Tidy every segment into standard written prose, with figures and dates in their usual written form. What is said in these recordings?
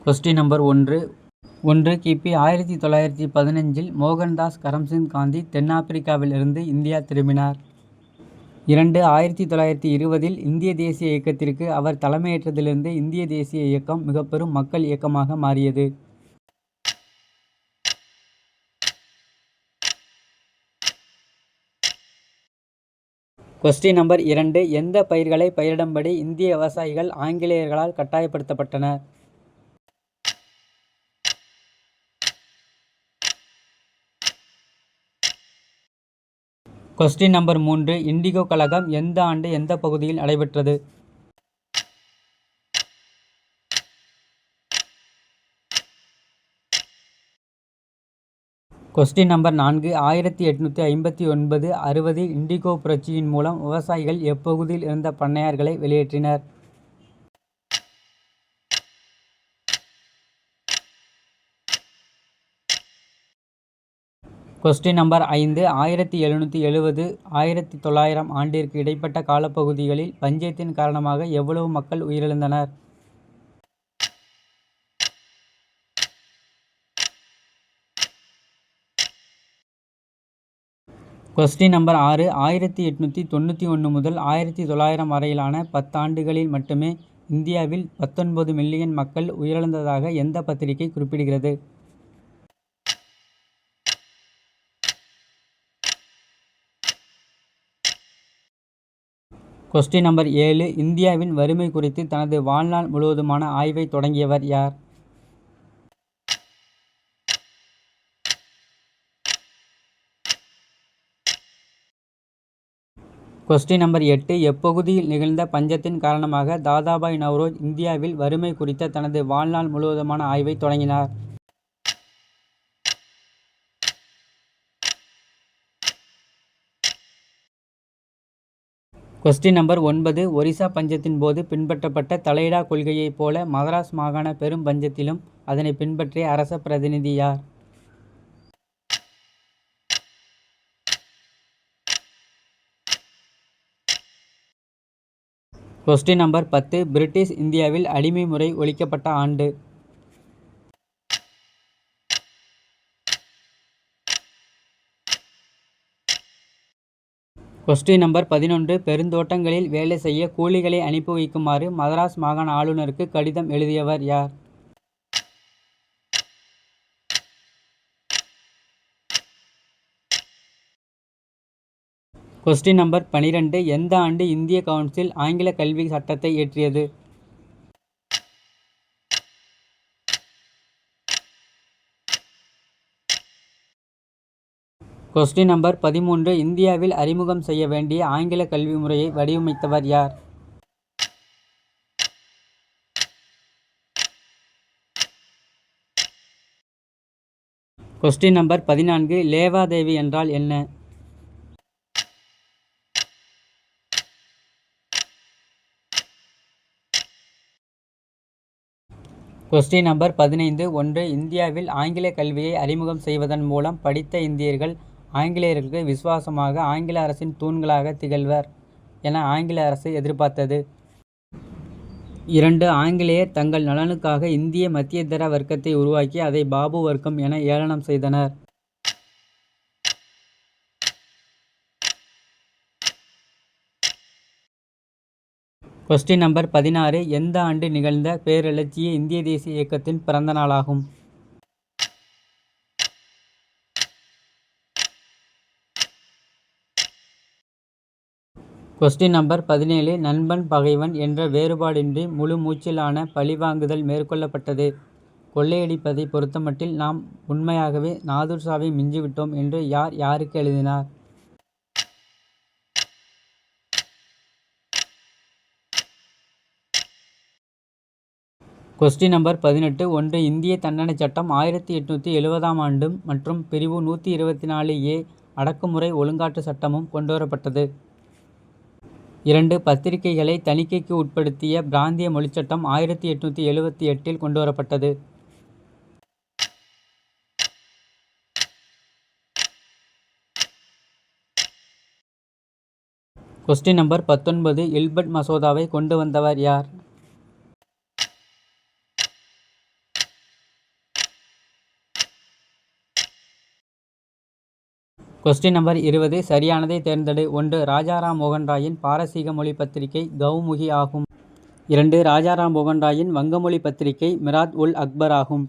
Question number 1 கிபி 1915 மோகன்தாஸ் கரம்சந்த் காந்தி தென்னாப்பிரிக்காவில் இருந்து இந்தியா திரும்பினார். 2 1920 இந்திய தேசிய இயக்கத்திற்கு அவர் தலைமையேற்றதிலிருந்து இந்திய தேசிய இயக்கம் மிகப்பெரும் மக்கள் இயக்கமாக மாறியது. கொஸ்டின் நம்பர் 2 எந்த பயிர்களை பயிரிடும்படி இந்திய விவசாயிகள் ஆங்கிலேயர்களால் கட்டாயப்படுத்தப்பட்டனர்? கொஸ்டின் நம்பர் 3 இண்டிகோ கழகம் எந்த ஆண்டு எந்த பகுதியில் நடைபெற்றது? கொஸ்டின் நம்பர் 4 1859-60 இண்டிகோ புரட்சியின் மூலம் விவசாயிகள் எப்பகுதியில் இருந்த பண்ணையார்களை வெளியேற்றினர்? கொஸ்டின் நம்பர் 5 1770-1900 ஆண்டிற்கு இடைப்பட்ட காலப்பகுதிகளில் பஞ்சத்தின் காரணமாக எவ்வளவு மக்கள் உயிரிழந்தனர்? கொஸ்டின் நம்பர் 6 1891 முதல் 1900 வரையிலான 10 ஆண்டுகளில் மட்டுமே இந்தியாவில் 19 மில்லியன் மக்கள் உயிரிழந்ததாக எந்த பத்திரிகை குறிப்பிடுகிறது? கொஸ்டின் நம்பர் 7 இந்தியாவின் வறுமை குறித்து தனது வாழ்நாள் முழுவதுமான ஆய்வை தொடங்கியவர் யார்? கொஸ்டின் நம்பர் 8 எப்பகுதியில் நிகழ்ந்த பஞ்சத்தின் காரணமாக தாதாபாய் நவ்ரோஜ் இந்தியாவில் வறுமை குறித்த தனது வாழ்நாள் முழுவதுமான ஆய்வை தொடங்கினார்? கொஸ்டின் நம்பர் 9 ஒரிசா பஞ்சத்தின் போது பின்பற்றப்பட்ட தலையிடா கொள்கையைப் போல மதராஸ் மாகாண பெரும் பஞ்சத்திலும் அதனை பின்பற்றிய அரச பிரதிநிதி யார்? கொஸ்டின் நம்பர் 10 பிரிட்டிஷ் இந்தியாவில் அடிமை முறை ஒழிக்கப்பட்ட ஆண்டு? கொஸ்டின் நம்பர் 11 பெருந்தோட்டங்களில் வேலை செய்ய கூலிகளை அனுப்பி வைக்குமாறு மதராஸ் மாகாண ஆளுநருக்கு கடிதம் எழுதியவர் யார்? கொஸ்டின் நம்பர் 12 எந்த ஆண்டு இந்திய கவுன்சில் ஆங்கில கல்வி சட்டத்தை இயற்றியது? கொஸ்டின் நம்பர் 13 இந்தியாவில் அறிமுகம் செய்ய வேண்டிய ஆங்கில கல்வி முறையை வடிவமைத்தவர் யார்? கொஸ்டின் நம்பர் 14 லேவாதேவி என்றால் என்ன? கொஸ்டின் நம்பர் 15 1 இந்தியாவில் ஆங்கில கல்வியை அறிமுகம் செய்வதன் மூலம் படித்த இந்தியர்கள் ஆங்கிலேயர்களுக்கு விசுவாசமாக ஆங்கில அரசின் தூண்களாக திகழ்வர் என ஆங்கில அரசு எதிர்பார்த்தது. 2 ஆங்கிலேயர் தங்கள் நலனுக்காக இந்திய மத்தியதர வர்க்கத்தை உருவாக்கி அதை பாபு வர்க்கம் என ஏளனம் செய்தனர். கொஸ்டின் நம்பர் 16 எந்த ஆண்டு நிகழ்ந்த பேரெழுச்சிய இந்திய தேசிய இயக்கத்தின் பிறந்த நாளாகும்? கொஸ்டின் நம்பர் 17 நண்பன் பகைவன் என்ற வேறுபாடின்றி முழு மூச்சிலான பழிவாங்குதல் மேற்கொள்ளப்பட்டது. கொள்ளையடிப்பதை பொறுத்தமட்டில் நாம் உண்மையாகவே நாதூர் ஷாவை மிஞ்சிவிட்டோம் என்று யார் யாருக்கு எழுதினார்? கொஸ்டின் நம்பர் 18 1 இந்திய தண்டனை சட்டம் 1870 ஆண்டும் மற்றும் பிரிவு 124A அடக்குமுறை ஒழுங்காற்று சட்டமும் கொண்டுவரப்பட்டது. 2 பத்திரிகைகளை தணிக்கைக்கு உட்படுத்திய பிராந்திய மொழிச்சட்டம் 1878 கொண்டுவரப்பட்டது. கொஸ்டின் நம்பர் 19 இல்பர்ட் மசோதாவை கொண்டு வந்தவர் யார்? கொஸ்டின் நம்பர் 20 சரியானதை தேர்ந்தெடு. 1. ராஜாராம் மோகன் ராயின் பாரசீக மொழி பத்திரிகை கௌமுகி ஆகும். 2. ராஜாராம் மோகன் ராயின் வங்கமொழி பத்திரிகை மிராத் உல் அக்பர் ஆகும்.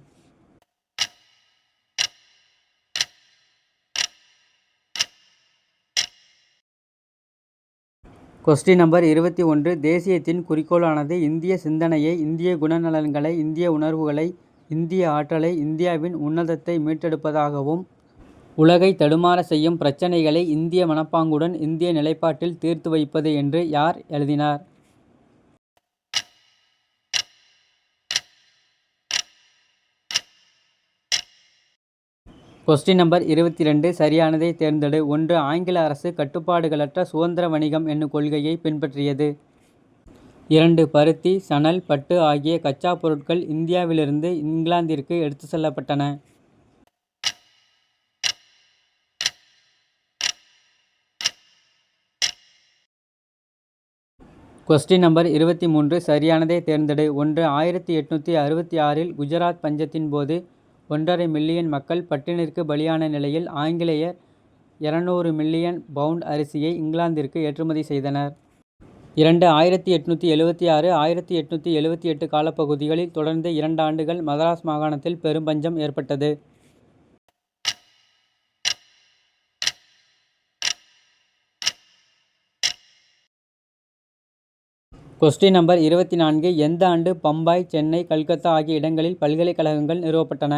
கொஸ்டின் நம்பர் 21 தேசியத்தின் குறிக்கோளானது இந்திய சிந்தனையை, இந்திய குணநலன்களை, இந்திய உணர்வுகளை, இந்திய ஆற்றலை, இந்தியாவின் உன்னதத்தை மீட்டெடுப்பதாகவும், உலகை தடுமாற செய்யும் பிரச்சினைகளை இந்திய மனப்பாங்குடன் இந்திய நிலைப்பாட்டில் தீர்த்து வைப்பது என்று யார் எழுதினார்? கொஸ்டின் நம்பர் 22 சரியானதை தேர்ந்தெடு. 1. ஆங்கில அரசு கட்டுப்பாடுகளற்ற சுதந்திர வணிகம் என்னும் கொள்கையை பின்பற்றியது. 2. பருத்தி, சணல், பட்டு ஆகிய கச்சா பொருட்கள் இந்தியாவிலிருந்து இங்கிலாந்திற்கு எடுத்து செல்லப்பட்டன. கொஸ்டின் நம்பர் 23 சரியானதை தேர்ந்தெடு. 1. 1866 குஜராத் பஞ்சத்தின் போது 1.5 மில்லியன் மக்கள் பட்டினிக்கு பலியான நிலையில் ஆங்கிலேயர் 200 மில்லியன் பவுண்ட் அரிசியை இங்கிலாந்திற்கு ஏற்றுமதி செய்தனர். 2. 1876 1878 காலப்பகுதிகளில் தொடர்ந்து 2 ஆண்டுகள் மதராஸ் மாகாணத்தில் பெரும் பஞ்சம் ஏற்பட்டது. கொஸ்டின் நம்பர் 24 எந்த ஆண்டு பம்பாய், சென்னை, கல்கத்தா ஆகிய இடங்களில் பல்கலைக்கழகங்கள் நிறுவப்பட்டன?